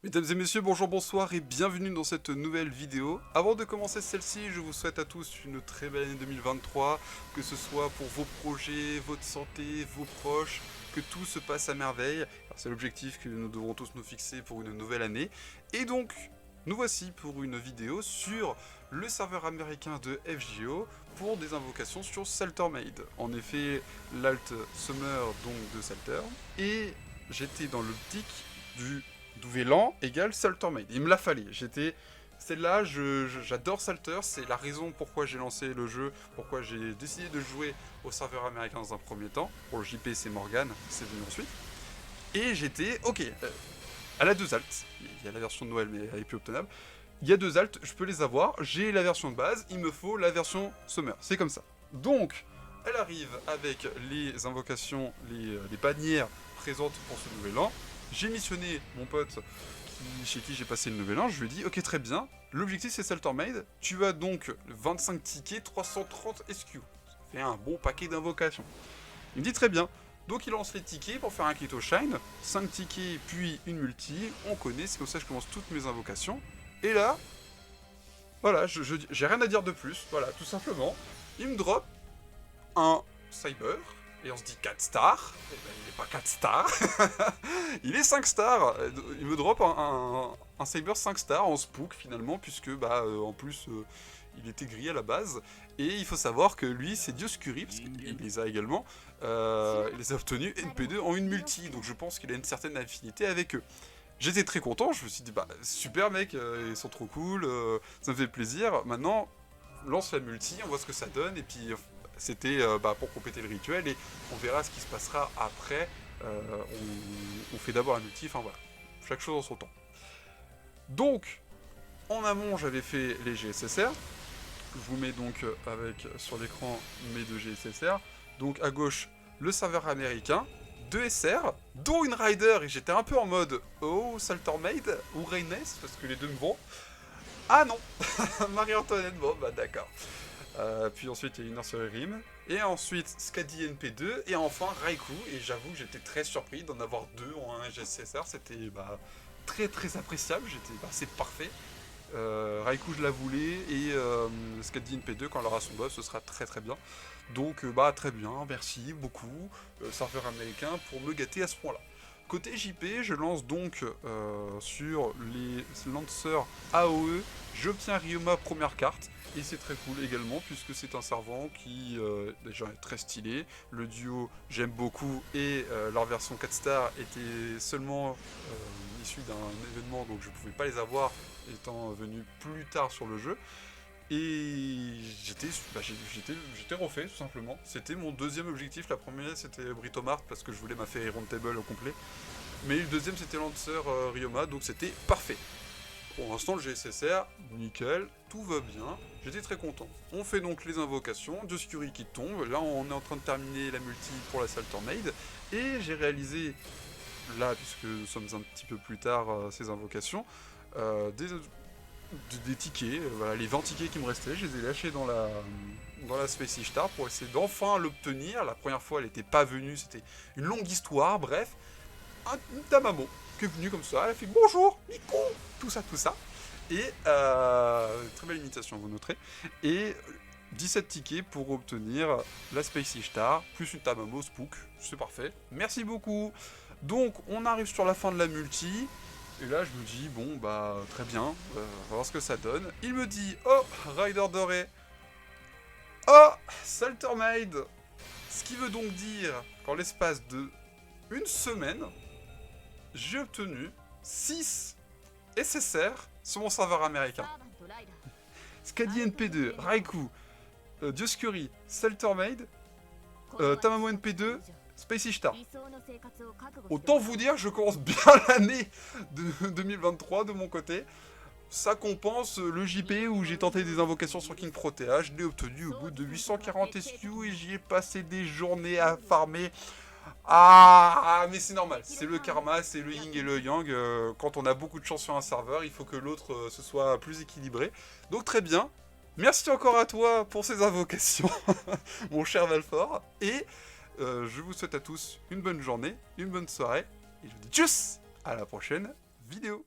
Mesdames et messieurs, bonjour, bonsoir et bienvenue dans cette nouvelle vidéo. Avant de commencer celle-ci, je vous souhaite à tous une très belle année 2023, que ce soit pour vos projets, votre santé, vos proches, que tout se passe à merveille. C'est l'objectif que nous devrons tous nous fixer pour une nouvelle année. Et donc, nous voici pour une vidéo sur le serveur américain de FGO pour des invocations sur Saltermaid. En effet, l'alt Summer donc de Salter. Et j'étais dans l'optique du Nouvel An égale Saltermaid. Il me l'a fallu. Celle-là, j'adore Salter. C'est la raison pourquoi j'ai lancé le jeu, pourquoi j'ai décidé de jouer au serveur américain dans un premier temps. Pour le JP, c'est Morgan, c'est venu ensuite. Et j'étais, ok, elle a deux alts. Il y a la version de Noël, mais elle est plus obtenable. Il y a deux alts, je peux les avoir. J'ai la version de base, il me faut la version Summer. C'est comme ça. Donc, elle arrive avec les invocations, les bannières présentes pour ce nouvel an. J'ai missionné mon pote chez qui j'ai passé le nouvel an, je lui ai dit ok très bien, l'objectif c'est Saltermaid, tu as donc 25 tickets, 330 SQ. Ça fait un bon paquet d'invocations. Il me dit très bien, donc il lance les tickets pour faire un kit au shine, 5 tickets puis une multi, on connaît, c'est comme ça que je commence toutes mes invocations. Et là, voilà, j'ai rien à dire de plus, voilà, tout simplement, il me drop un Cyber, et on se dit 4 stars, et ben il n'est pas 4 stars, il est 5 stars, il me drop un Cyber 5 stars en spook finalement, puisque bah en plus il était gris à la base, et il faut savoir que lui c'est Dioscuri, parce qu'il les a également, il les a obtenus NP2 en une multi, donc je pense qu'il a une certaine affinité avec eux. J'étais très content, je me suis dit bah super mec, ils sont trop cool, ça me fait plaisir, maintenant lance la multi, on voit ce que ça donne, et puis c'était pour compléter le rituel, et on verra ce qui se passera après. On fait d'abord la multi, enfin voilà, chaque chose en son temps. Donc, en amont, j'avais fait les GSSR. Je vous mets donc avec sur l'écran mes deux GSSR. Donc à gauche, le serveur américain, deux SR, dont une Rider, et j'étais un peu en mode oh, Saltermaid ou Reynes, parce que les deux me vont. Ah non, Marie-Antoinette, bon bah d'accord. Puis ensuite il y a une Nursery Rim, et ensuite Skadi NP2, et enfin Raikou, et j'avoue que j'étais très surpris d'en avoir deux en un GSSR, c'était très très appréciable, c'est parfait. Raikou je la voulais, et Skadi NP2 quand elle aura son boss ce sera très très bien. Donc très bien, merci beaucoup, serveur américain pour me gâter à ce point là. Côté JP, je lance donc sur les lanceurs AOE, j'obtiens Ryoma première carte, et c'est très cool également puisque c'est un servant qui déjà est très stylé, le duo j'aime beaucoup, et leur version 4 stars était seulement issue d'un événement, donc je ne pouvais pas les avoir étant venu plus tard sur le jeu. Et j'étais refait tout simplement. C'était mon deuxième objectif. La première c'était Britomart parce que je voulais ma Fairy Roundtable au complet. Mais le deuxième c'était Lancer Ryoma, donc c'était parfait. Pour l'instant le GSSR, nickel, tout va bien. J'étais très content. On fait donc les invocations, Dioscuri qui tombe. Là on est en train de terminer la multi pour la Saltermaid. Et j'ai réalisé, là puisque nous sommes un petit peu plus tard ces invocations, des tickets, voilà, les 20 tickets qui me restaient, je les ai lâchés dans la Space Star pour essayer d'enfin l'obtenir. La première fois elle n'était pas venue, c'était une longue histoire, bref. Une Tamamo qui est venue comme ça, elle a fait bonjour, Nico, tout ça, tout ça. Et très belle imitation, vous noterez. Et 17 tickets pour obtenir la Space Star, plus une Tamamo Spook, c'est parfait. Merci beaucoup. Donc on arrive sur la fin de la multi. Et là, je me dis, bon, très bien, on va voir ce que ça donne. Il me dit, oh, Rider doré. Oh, Saltermaid. Ce qui veut donc dire qu'en l'espace de une semaine, j'ai obtenu 6 SSR sur mon serveur américain. Skadi NP2, Raikou, Dioscuri, Saltermaid, Tamamo NP2, Space Star. Autant vous dire, je commence bien l'année de 2023 de mon côté. Ça compense le JP où j'ai tenté des invocations sur King Protea. Je l'ai obtenu au bout de 840 SQ et j'y ai passé des journées à farmer. Ah, mais c'est normal, c'est le karma, c'est le yin et le yang. Quand on a beaucoup de chance sur un serveur, il faut que l'autre se soit plus équilibré. Donc très bien. Merci encore à toi pour ces invocations, mon cher Valfort. Et je vous souhaite à tous une bonne journée, une bonne soirée. Et je vous dis tchuss à la prochaine vidéo.